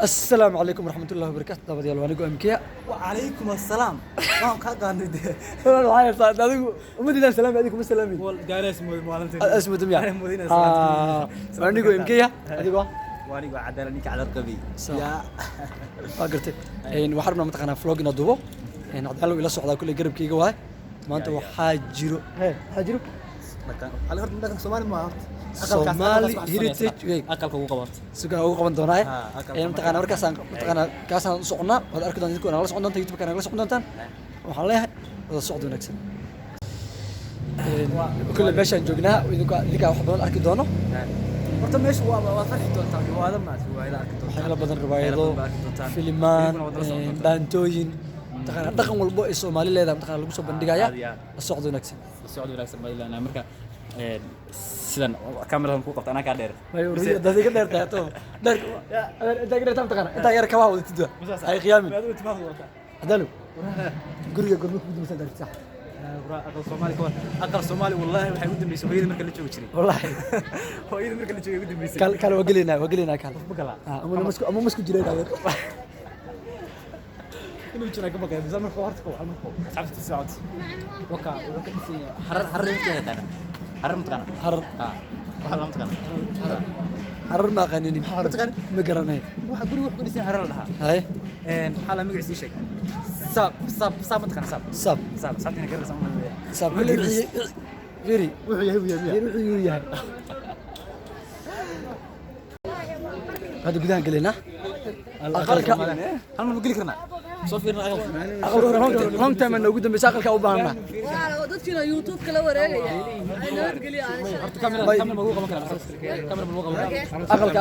السلام عليكم ورحمة الله وبركاته. دابا ديال وانيكو امكيا. وعليكم السلام. ما كان والله معايا صاد هذيك ومدينة سلام عليكم السلام. والله اسمه مالنتي. اسمه دمياء. مدينة سلام. وانيكو امكيا. هذيك وانيكو عدالني على ركبي. يا قرتي إن وحرنا متقنا فلوجنا دوبو إن عدالو إلى صعدا كل قرب كيجا واي ما أنت وحاجرو حاجرو على هرت من سومالي ما Somali heritage week أكلك وقبض suka ugu qaban doonaa ee mtaqana markaasaan kaasaan socnaa wada arki doontaa dadku nala socon doontaa youtube kana nala socon doontaan waxaan leeyahay wada socod wanaagsan kulle meeshaan joognaa idinka wax badan arki doono horta meesha waa farxi doontaa riwaayado ma riwaayado arki doontaa waxyaalo badan riwaayado filimaan dhaantooyin mtaqana dhaqan walbo ee Soomaali leedahay mtaqana lagu soo bandhigaya socod wanaagsan ma ilaa marka sidan kameradan ku qabta anaa ka dheer dadka ka dheer tahay dheer inta ka dheer tahay mtaqana inta yar ka waa wada tidwa ay qiyaamin hadalu guriga gurmud ku dimsan darti sax أقل صومالي والله waxay u dambeysay hooyada marka la joogo jiray wallahi hooyada marka la joogo u dambeysay kal wagelina kal ama masku jiray daawad inuu jira ka baqay zaman ka horta ko almarko sabti saacad waka dhisi harar inta tana harar mutqana harar waxa la mutqana harar ma qaninin ma garanay waxa guriga wax ku dhisay harar laha hay xala magaciisa sheeg sab mutqana sabtina gaar sameeyay sab firi wuxuu yahay hada gudahan galina aqalka hal ma geli karnaa soo fiirna aqalka long time aan ugu dambeysay aqalka u baahnaa dadkina youtube kala wareegaya ay nabad geliya horta kamera ma ugu qaban karaa kamera ma ugu qaban aqalka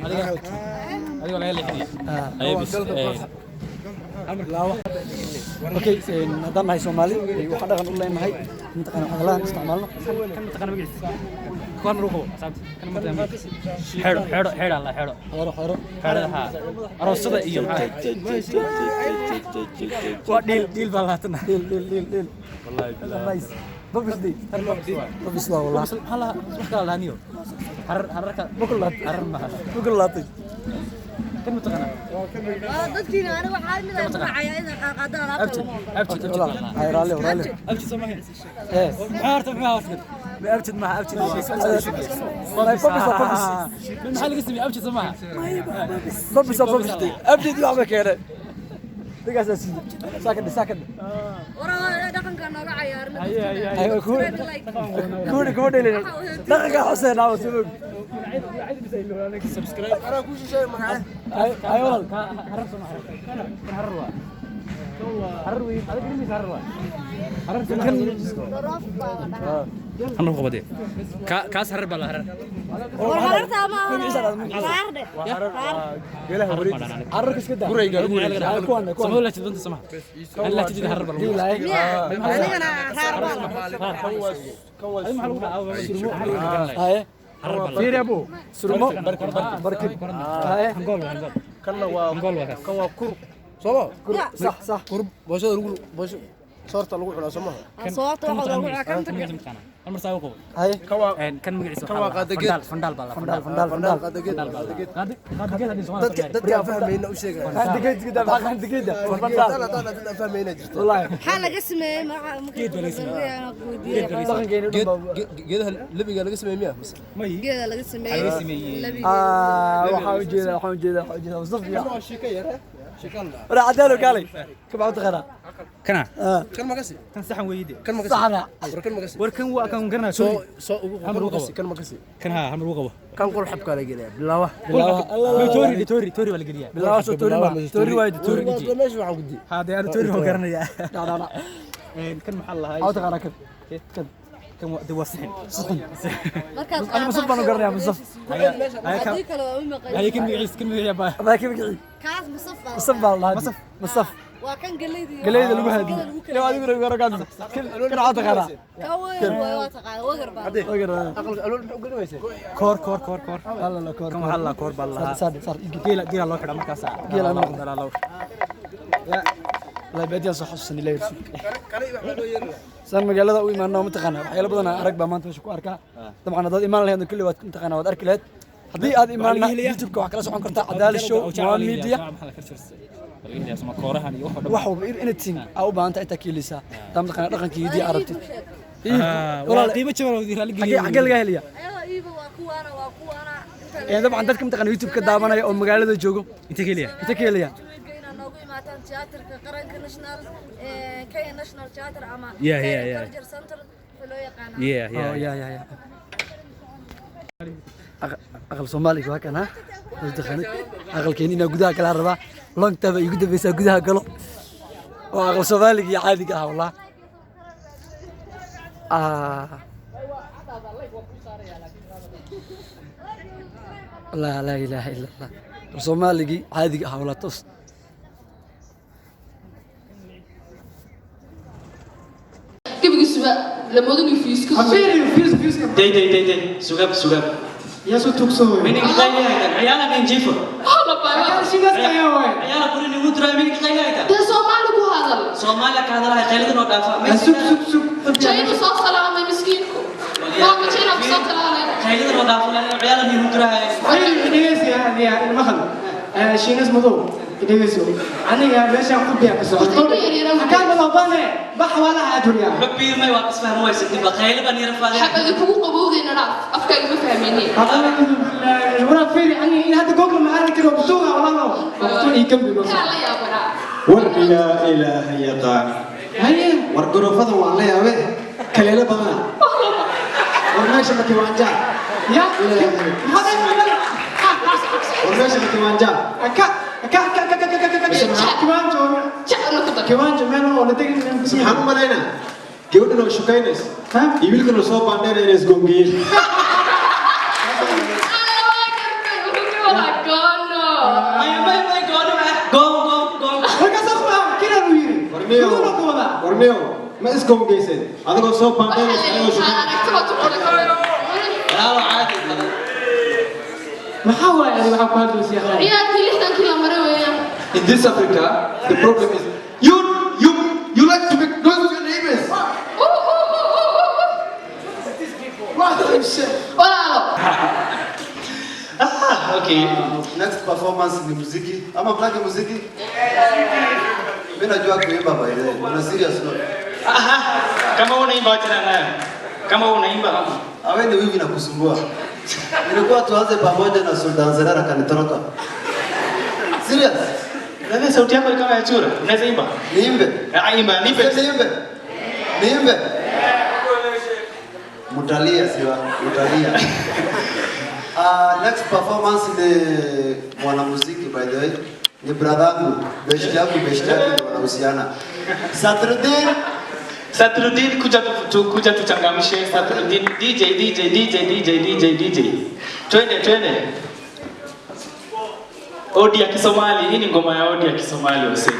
adiga la leeyahay ay bis اوكي هذا هاي سومالي وحنا غنقول لهم هاي متقنا حلان استعمالنا كان متقنا بجلس كون روحو صابت كان متقنا حيرو الله حيرو ها أروسده إيوم هاي ديل بالاتنا ديل والله نايس ببس دي ببس لا والله هلا وحكا لانيو حركة بكل لاتي كم متقنا dadkina ana waxa mid ah macaya in qaadaan أبتد هاي رالي أبتد سماه ايه أبتد ما أبتد والله ببس من محل اسمي أبتد سماه ببس ابدي دي وعبك يا دقاس ساكن wara dhaqanka naga ciyaarna ايوه كود لي دقيقه حسين عاوز سبب سبسكرايب انا كل شيء معاه اي والله حرروي هذا كلمة حرر قبضي كاس حرر بلا حرر wararta ma حرك ايش كده كوان سمو لا تدون تسمع لا تجي حرر بلا anigana هاي فير يا ابو سرمو بركب هاي كان كور صح قرب بوشة بوشة صارت لقول على سماها صوت waxa lagu cakanta المر ساوقو هاي كان مقعد فندال بلا فندال dadka fahmayna u sheegay dadka fahmayna jirto والله waxa laga sameeyay geedaha labiga laga sameeyay geeda laga sameeyay waxaan ujeedaa mustafa ولا عدالو قالي كم عود غنا كنا kan magasi كان صحن ويدي kan magasi صحنا kan magasi وركن وكان قرنا soo ugu magasi kan magasi كان ها هم الوقبه kan qol xabka la gelaya bilawa توري ولا قريه بالله سو توري وايد توري meesha waxaan gudi هذا انا توري هو قرنيا لا كان محل هاي عود غنا كم كان دوا صحن markaad انا مصطفى انا قرني يا مصطفى هاي kale waa u maqan هاي كم يعيش كم يا با ما كيف قعي kaas musaffa مصطفى الله مصطفى waa kan galeydii قليل لو هادي لو هادي غير قال كل عود غنا kaweer waa taqaan wagar baa aqalka alwal muxuu galmaysaa كور لا لا كور كم محل كور بالله صار جيل الله خدام مركز جيل أنا لا لا لا بدي صح حسن لا يرسل سان مقالة وإيمان نوم تقنا حيل بدنا أرك بمان تمشي كواركا طبعا هذا إيمان لهذا كل وقت تقنا وأرك لهاد haddii aad imaanna youtube-ka waxaa kala socon kartaa Cadaali Show waa media wax walba anything aa u baahan tahay intaa ka heleysaa taa mataqaana dhaqankii hidii arabtid qiimo jaban oo diiraali geliyo xagee laga heliyaa ayagoo iiba waa kuwaana dabcan dadka mataqaana youtube ka daawanaya oo magaalada joogo inta ka heliya inaa noogu imaataan tiyaatarka qaranka national Kenya National Theatre ama Yeah. Culture Center loo yaqaano aqal Soomaaliga waa kana dadkani aqalkeena inaa gudaha kala rabaa long time igu dambaysaa gudaha galo oo aqal Soomaaliga iyo caadiga ah wallah لا إله إلا الله Soomaaliga caadiga ah wallah tos gebigiisuba lamoodin fiiska day sugab يا سو تكسو meaning qaylayda ayala min jifo hala baa ayala kurini mudra meaning qaylayda de Soomaali ku hadal Soomaaliya ka hadalay qaylada noo dhaafa سوق jaynu soo salaamay miskiinku waa ma jayna ku soo salaamay qaylada noo dhaafa ayala min mudra أي إدريس يا المخل شيناس مذوب إدريسو أنا يا باشا قبي أكسر كان بالله بحوالها أدريا rabbi ma waa isfahmo way sidii ba qaylada ni rafaad xabada kugu qabowdayna dhaaf afkaaga ma fahmayni ورا فيري أنا إن هذا قبل ما أنا كده بطوها والله بطول يكمل hala yaa bara warbiga ilaahay yaqaan هيا wargarofada waan la yaabay kaleela badan war meesha ma tiwaanja يا هذا war meesha ma tiwaanja كمان جون jacna ku dag كمان جمال ولا تجي من maxaan u malaynaa gabadhan oo shukaynaysa ها iyo wiilkan oo soo baandheynaya is goongiyeen may go ركز أسمع كده نويري warniyo ma is goongeyseen adigoo soo baandheynaysa ayagoo shukaynaysa yalo caadi ما حاول يعني ما حاول بس يا خالد ciyaartii 60 kilo mare weeyaan in this Africa the problem is you like to make noise with your neighbors what the shit walaalo okay next performance ni muziki ama black muziki mimi najua kuimba by the way una serious no kama unaimba tena naye kama unaimba awe ni wivi na kusumbua nilikuwa tuanze pamoja na Sultan Zerara kanitoroka serious na sauti yako kama ya chura unaweza imba niimbe imba nipe niimbe mutalia siwa mutalia next performance ni mwanamuziki by the way ni brother yangu best yake ndio wanahusiana Satruddin kuja tuchangamshe Satruddin DJ twende odi ya Kisomali hii ni ngoma ya odi ya Kisomali wase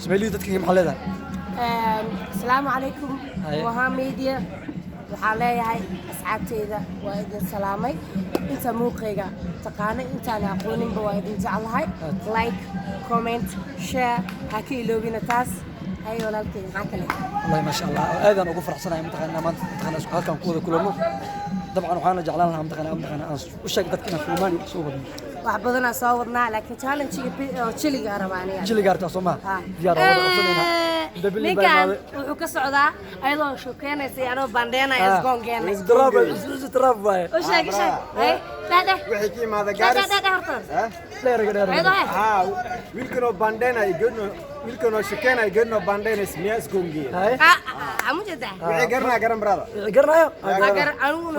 Ismaaciil dadkii maxaa leedahay السلام عليكم وها ميديا waxaan leeyahay asxaabteyda waa idin salaamay inta muuqayga taqaana intaan aqooninba waa idin jeclahay like comment share ha ka iloobina taas hay walaalkeen maxaa kale wallahi ma sha Allah aadan ugu faraxsanahay mataqaana maanta mataqaana isku halkan ku wada kulano dabcan waxaan la jeclaan lahaa mataqaana aan u sheeg dadkina filmaan soo wadno wax badan aan soo wadnaa laakiin challenge-ga chiliga rabaaniya jiliga arta Soomaa diyaar wada qabsanayna ninkan wuxuu ka socdaa ayadoo shukeenaysa anoo bandeenaya isgoongeena isdraab way oo sheeg ay dada wixii ka imaada gaaris dada horta wiilkanoo bandeenay geedno wiilkanoo shukeenay geedno bandeenay miyaa isgoongeey amu jada wixii garanaa garan brada garanayo agar anigu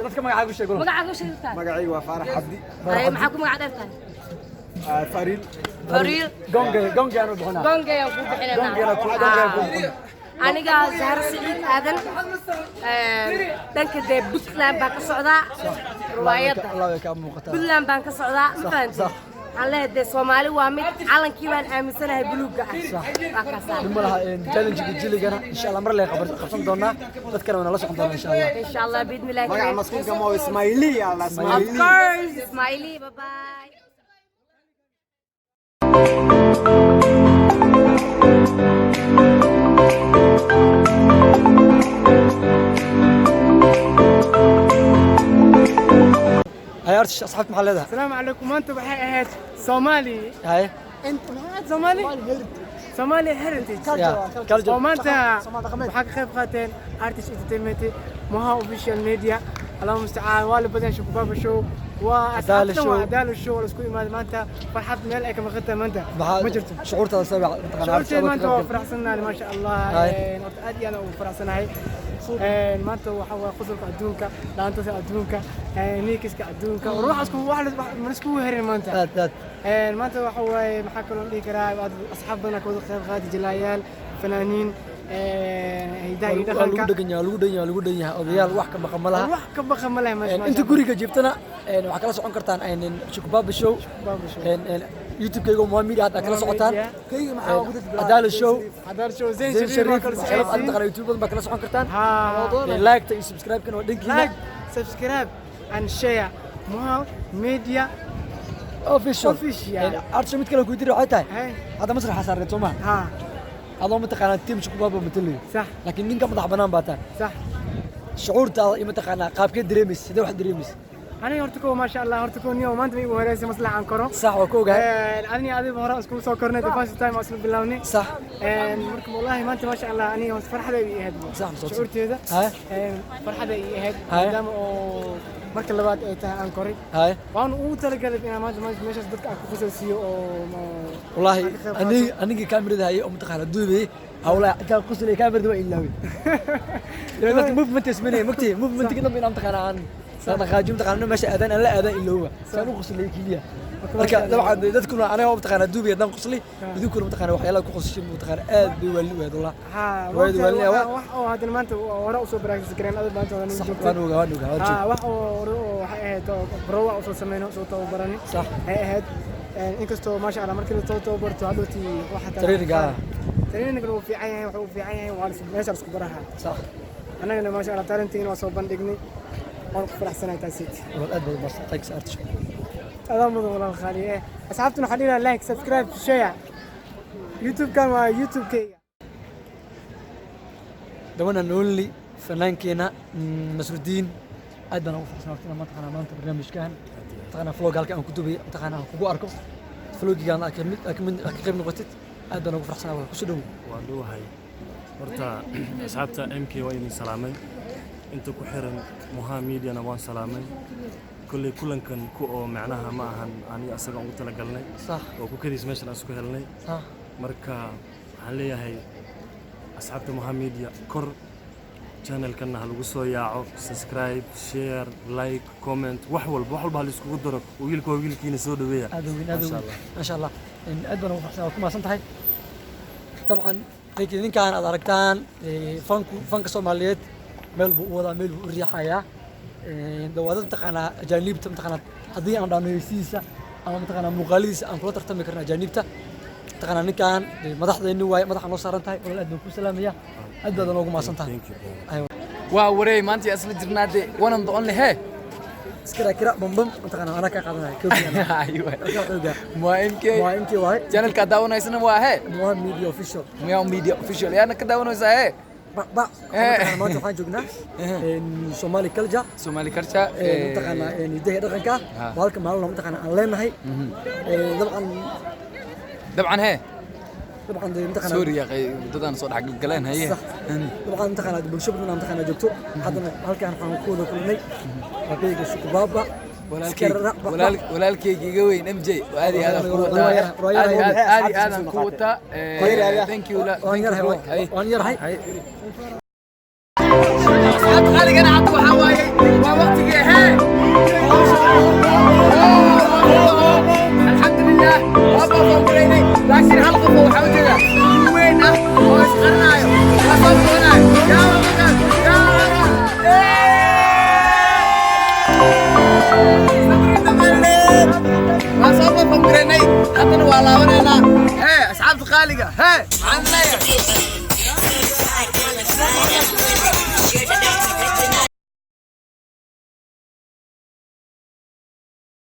dadka magacaagu sheego magacaagu sheegta magacaygu waa Faarax Cabdi ay maxaa ku magac dheertaan Fariil gonge aanu bixinaa gonge aan ku bixinaa aniga Zahra Saciid Aadan dhanka Puntland baan ka socdaa riwaayadda Allah ka muuqata Puntland baan ka socdaa ma fahanteen aan leeyahay Soomaali waa mid calankii baan aaminsanahay buluuga ah waa ka saar malaha challenge-ga jiligana insha Allah mar lee qabsan doonaa dadkana wana la socon doonaa insha Allah biidmilaahi magaca maskuulka ma Ismaili Allah of course Ismaili bye bye هيارتش أصحاب محل هذا السلام عليكم انت waxay ahayd Soomaali هاي انت Soomaali Somali heritage oo maanta waxa ka qayb qaateen artist entertainment maha official media Allah musta'an wali badan shukubaba show وعدال show isku imaad maanta farxad meel ay ka maqanta maanta ma jirto shucuurtada sabiic shucuurtada maanta waa faraxsanahay ma sha Allah aad iyo aad u faraxsanahay maanta waxa waa qusulka adduunka dhaantada adduunka nikiska adduunka wax isku herin maanta maanta waxa waaye maxaa kaloo dhigi karaa asxaab badan ka wada qayb qaadi jilaayaan fanaaniin هيداي دخل lagu dhagan yahay odayaal wax ka baqan ma laha inta guriga jiftana waxa kala socon kartaan shukubaba show YouTube-kayga Muhammad aad kala socotaan Adaal show Zain Sharif kala YouTube ba kala socon kartaan like iyo subscribe kana dhankiina like subscribe and share Muhammad Media official arso mid kale ku diri waxay tahay hada masraxa saaray Soomaa هذا متقنا تيم شكوبابا مثلي صح لكن نين كم ضح بنام باتان صح شعور تا متقنا قاب كده دريمس ده واحد دريمس أنا هرتكو ما شاء الله هرتكو اليوم ما أنت مي وهرس مصلح عنكرو صح وكوجا أنا أدي بهرا أسكو سكرنا the first time أصل باللوني صح مركب والله ما أنت ما شاء الله أنا فرحة بيهد صح شعورتي هذا فرحة بيهد دام marka labaad ay tahay aan koray waan ugu talagalay inaan maanta meeshaas dadka aan ku khusaysiyo oo wallahi aniga kaamirada hay oo mutaqaana duubay hawla ka qosli kaamirada waa ilaawi dadka movement ismeenay magtii movement kida inaan mutaqaana aan dhaqaajin mutaqaana meesha aadan la aadan ilaawa saan u qoslay kaliya marka dabcan dadkuna anaga mutaqaana duubay hadan qosli idinkuna mutaqaana waxyaalaha ku qosashay mutaqaana aad bay wali weed wallah weed wali wax oo hadan maanta hore u soo baraagis gareen aad maanta waan joogtaa wax oo waxay ahayd browa u soo sameeyno soo tababarani صح ay ahayd inkastoo ma sha Allah markii la tababarto hadhooti waxa tariiniga uu fiican yahay wuxuu fiican yahay waa meesha isku baraha صح anagana ma sha Allah tarantiin waa soo bandhignay waan ku faraxsanahay taasiit والله aad bas thanks arch أضمن والله خالي أصحابتنا خلينا لايك سبسكرايب شير يوتيوب كان يوتيوب كي دوانا نقول لي فنان كينا نصر الدين أدنى وفرسنا وقتنا ما تقنا ما أنت برنامج كان تقنا فلوج هالك أنا كتبي تقنا كوجو أركو فلوج كان أكمل نقطة أدنى وفرسنا ولا كسدوم والله هاي ورتا أصحابتا MK وين سلامي أنتو كحرن مها ميديا نوان سلامي كلن كان كو معناها معهن أني أصلا قلت لك قلني صح وكذي سمعنا أسكو هلني صح مركا عليها هي أصحابتا مها ميديا كر channel كنا هلوسو ياعو سبسكرايب شير لايك كومنت وحول بهالسكو قدرك ويلكي نسود ويا ما شاء الله إن أدنى وفرسنا وكما صنتهاي طبعا لكن كان أدركتان فانك سوماليات ميل بوضع ميل الريحة دوادات تقنا أجانب تقنا هذه عن دانو يسيسا أما تقنا مقاليس أن كل ترتمي كنا أجانب تقنا نكان مدح ذي النواي مدح نص رنتاي ولا أدنى كل سلامية أدنى نوجو ما صنتها أيوة واوري ما أنتي أصل جرنادي وانا مضون لي هي كرا بمبم تقنا أنا كقدنا أيوة ما إمكي واحد channel كداونا يسنا واحد مهم ميديا أوفيشال مهم ميديا أوفيشال يعني كداونا يسنا ba maanta waxaan joognaa Somali culture Somali culture mataqaana hidaha dhaqanka halka maalin mataqaana aan leenahay dabcan he طبعا انتقنا سوريا ضدنا صوت حق القلان هي طبعا انتقنا بالشباب انتقنا جبتو حدنا halkaan waxaan ku wada kulnay habeyga shukubaba walaalkay iga weyn MJ aadi aad ku wada aad ku wada thank you waan yarhay asxaab qaaligan aad waxa waaye waa waqtigii hee alxamdulillah waaba qomreynay laakiin hal qof waxa uu jeedaa weyn ah oo isqarnaayo la soo doonaayo yaa ما صار فهم قريني حتى لو على ونانا هي أصحاب خالقة هي عنا